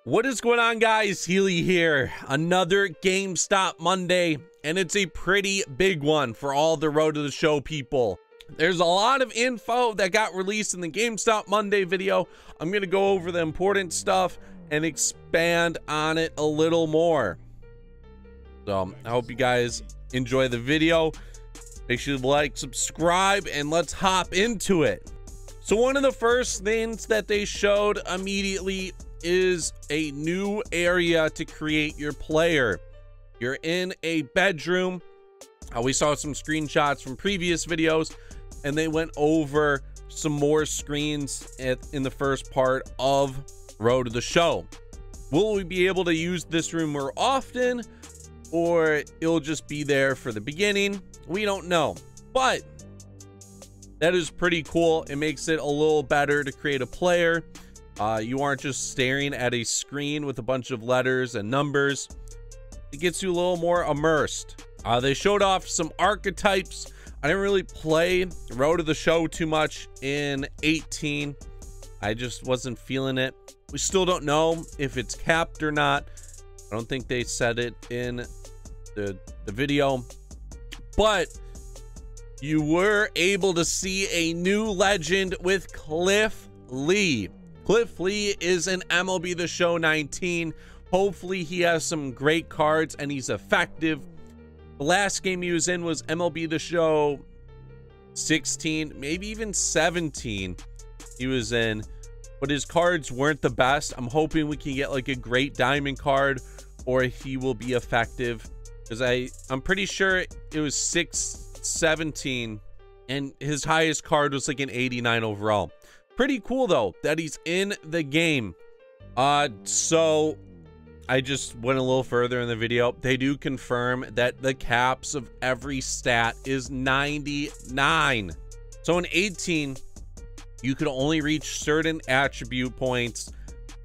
What is going on, guys? Healy here. Another GameStop Monday, and it's a pretty big one for all the Road to the Show people. There's a lot of info that got released in the GameStop Monday video. I'm going to go over the important stuff and expand on it a little more. So I hope you guys enjoy the video. Make sure to like, subscribe, and let's hop into it. So one of the first things that they showed immediately is a new area to create your player. You're in a bedroom. We saw some screenshots from previous videos, and they went over some more screens in the first part of Road to the Show. Will we be able to use this room more often, or it'll just be there for the beginning? We don't know, but that is pretty cool. It makes it a little better to create a player. You aren't just staring at a screen with a bunch of letters and numbers. It gets you a little more immersed. They showed off some archetypes. I didn't really play Road to the Show too much in 18. I just wasn't feeling it. We still don't know if it's capped or not. I don't think they said it in the video, but you were able to see a new legend with Cliff Lee. Cliff Lee is an MLB The Show 19. Hopefully he has some great cards and he's effective. The last game he was in was MLB The Show 16, maybe even 17 he was in, but his cards weren't the best. I'm hoping we can get like a great diamond card, or he will be effective, because I'm pretty sure it was 617 and his highest card was like an 89 overall. Pretty cool though that he's in the game. So I just went a little further in the video. They do confirm that the caps of every stat is 99. So in 18 you could only reach certain attribute points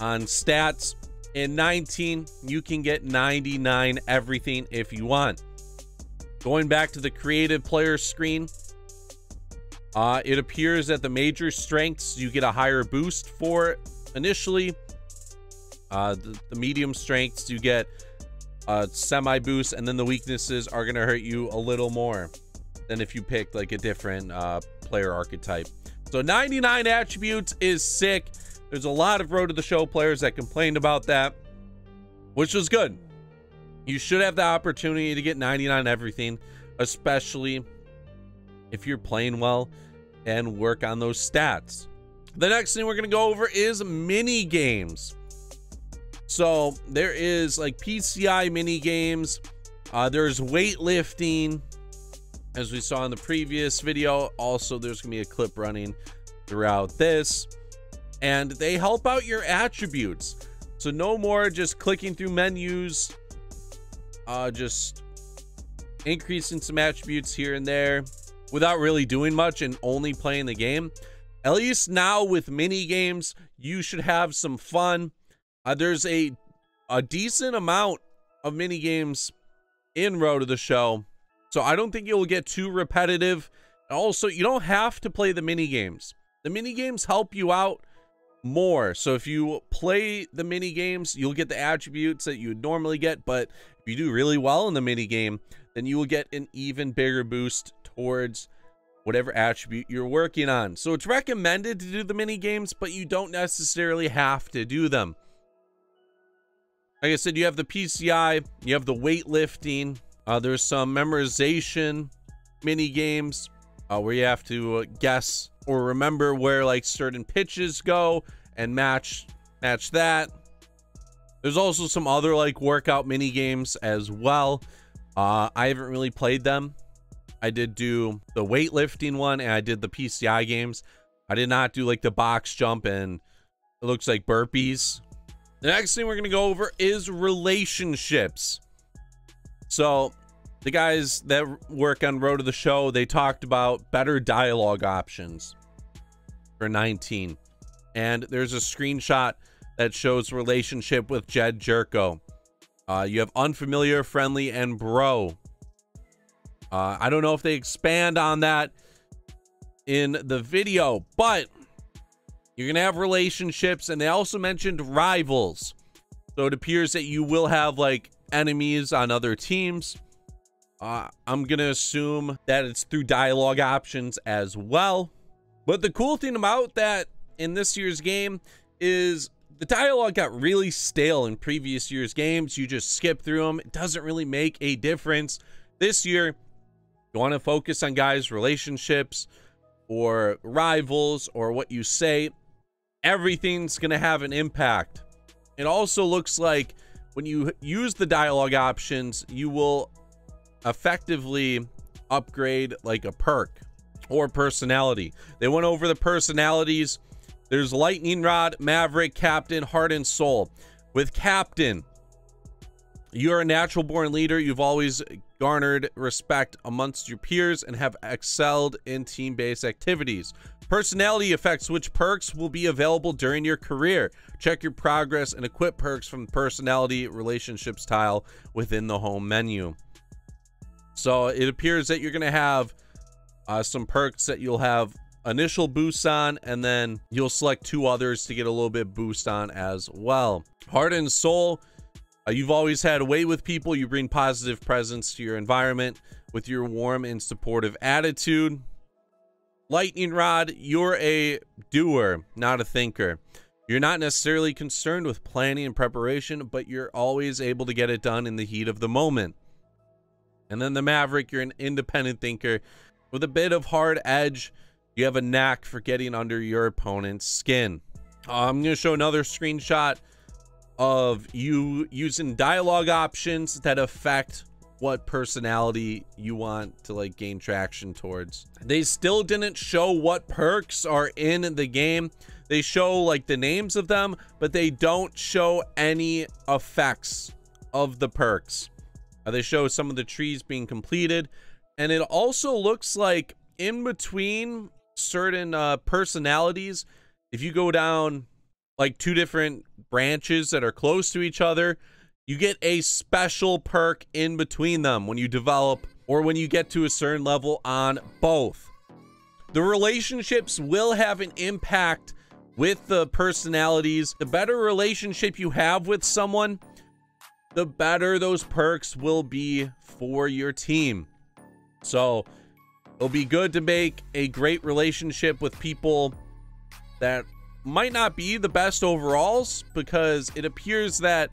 on stats. In 19 you can get 99 everything if you want. Going back to the creative player screen, it appears that the major strengths you get a higher boost for initially. The medium strengths you get a semi boost, and then the weaknesses are going to hurt you a little more than if you picked like a different player archetype. So 99 attributes is sick. There's a lot of Road to the Show players that complained about that, which was good. You should have the opportunity to get 99 everything, especially if you're playing well and work on those stats. The next thing we're going to go over is mini games. So there is like PCI mini games. There's weightlifting, as we saw in the previous video. Also, there's going to be a clip running throughout this, and they help out your attributes. So no more just clicking through menus, just increasing some attributes here and there without really doing much and only playing the game. At least now with mini games, you should have some fun. There's a decent amount of mini games in Road to the Show, so I don't think it will get too repetitive. Also, you don't have to play the mini games. The mini games help you out more. So if you play the mini games, you'll get the attributes that you would normally get, but if you do really well in the mini game, then you will get an even bigger boost towards whatever attribute you're working on. So it's recommended to do the mini games, but you don't necessarily have to do them. Like I said, you have the PCI, you have the weightlifting, there's some memorization mini games where you have to guess or remember where like certain pitches go and match that. There's also some other like workout mini games as well. I haven't really played them. I did do the weightlifting one and I did the PCI games. I did not do like the box jump and it looks like burpees. The next thing we're going to go over is relationships. So the guys that work on Road to the Show, they talked about better dialogue options for 19. And there's a screenshot that shows relationship with Jed Jerko. You have unfamiliar, friendly, and bro. I don't know if they expand on that in the video, but you're gonna have relationships, and they also mentioned rivals. So it appears that you will have like enemies on other teams. I'm gonna assume that it's through dialogue options as well. But the cool thing about that in this year's game is the dialogue got really stale in previous year's games. You just skip through them. It doesn't really make a difference. This year, you want to focus on guys' relationships or rivals or what you say. Everything's going to have an impact. It also looks like when you use the dialogue options, you will effectively upgrade like a perk or personality. They went over the personalities. There's Lightning Rod, Maverick, Captain, Heart and Soul. With Captain, you're a natural born leader. You've always garnered respect amongst your peers and have excelled in team-based activities. Personality affects which perks will be available during your career. Check your progress and equip perks from the personality relationships tile within the home menu. So it appears that you're going to have some perks that you'll have initial boosts on, and then you'll select 2 others to get a little bit boost on as well. Heart and Soul, you've always had a way with people. You bring positive presence to your environment with your warm and supportive attitude. Lightning Rod, you're a doer, not a thinker. You're not necessarily concerned with planning and preparation, but you're always able to get it done in the heat of the moment. And then the Maverick, you're an independent thinker with a bit of hard edge. You have a knack for getting under your opponent's skin. I'm going to show another screenshot of you using dialogue options that affect what personality you want to like gain traction towards. They still didn't show what perks are in the game. They show like the names of them, but they don't show any effects of the perks. They show some of the trees being completed, and it also looks like in between certain personalities, if you go down like 2 different branches that are close to each other, you get a special perk in between them when you develop or when you get to a certain level on both. The relationships will have an impact with the personalities. The better relationship you have with someone, the better those perks will be for your team. So it'll be good to make a great relationship with people that might not be the best overalls, because it appears that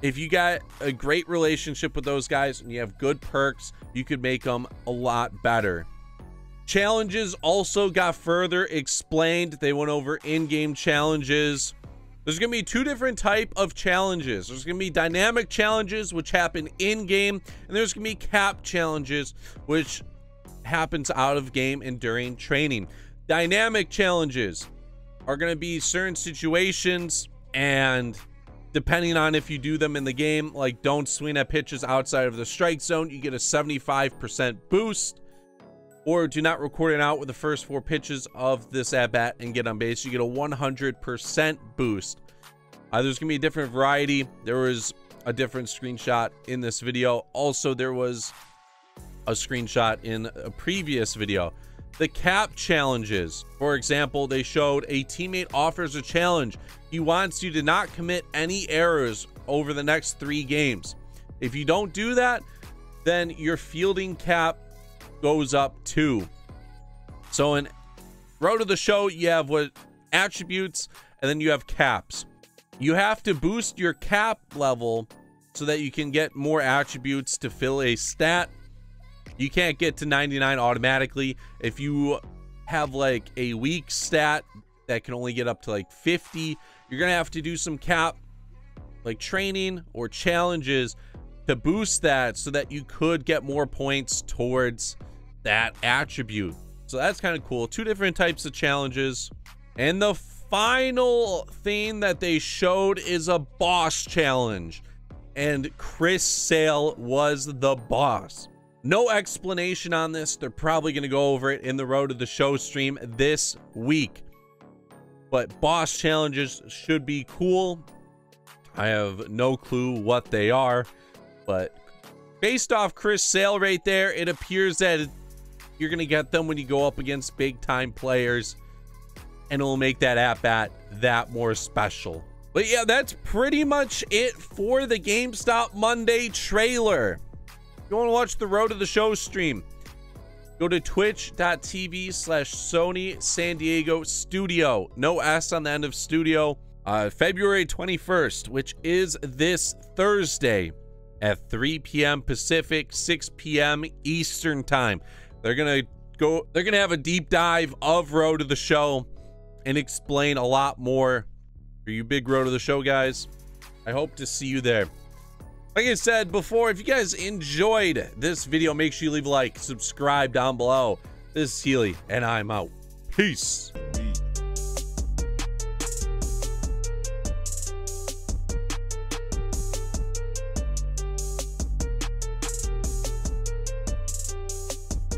if you got a great relationship with those guys and you have good perks, you could make them a lot better. Challenges also got further explained. They went over in-game challenges. There's going to be 2 different type of challenges. There's going to be dynamic challenges, which happen in-game, and there's going to be cap challenges, which happens out of game and during training. Dynamic challenges are going to be certain situations, and depending on if you do them in the game, like don't swing at pitches outside of the strike zone, you get a 75% boost. Or do not record it out with the first 4 pitches of this at-bat and get on base, you get a 100% boost. There's gonna be a different variety. There was a different screenshot in this video. Also, there was a screenshot in a previous video. The cap challenges, for example, they showed a teammate offers a challenge. He wants you to not commit any errors over the next 3 games. If you don't do that, then your fielding cap goes up too. So in Road to the Show, you have what attributes, and then you have caps. You have to boost your cap level so that you can get more attributes to fill a stat. You can't get to 99 automatically. If you have like a weak stat that can only get up to like 50, you're gonna have to do some cap like training or challenges to boost that so that you could get more points towards that attribute. So that's kind of cool. 2 different types of challenges. And the final thing that they showed is a boss challenge, and Chris Sale was the boss. No explanation on this. They're probably going to go over it in the Road to the Show stream this week, but boss challenges should be cool. I have no clue what they are, but based off Chris Sale right there, it appears that you're going to get them when you go up against big time players, and it will make that at-bat that more special. But yeah, that's pretty much it for the GameStop Monday trailer. If you want to watch the Road to the Show stream, go to twitch.tv/Sony San Diego Studio. No S on the end of studio. February 21st, which is this Thursday at 3 p.m. Pacific, 6 p.m. Eastern time. They're gonna have a deep dive of Road to the Show and explain a lot more for you big Road to the Show guys. I hope to see you there. Like I said before, if you guys enjoyed this video, make sure you leave a like, subscribe down below. This is Healy, and I'm out. Peace.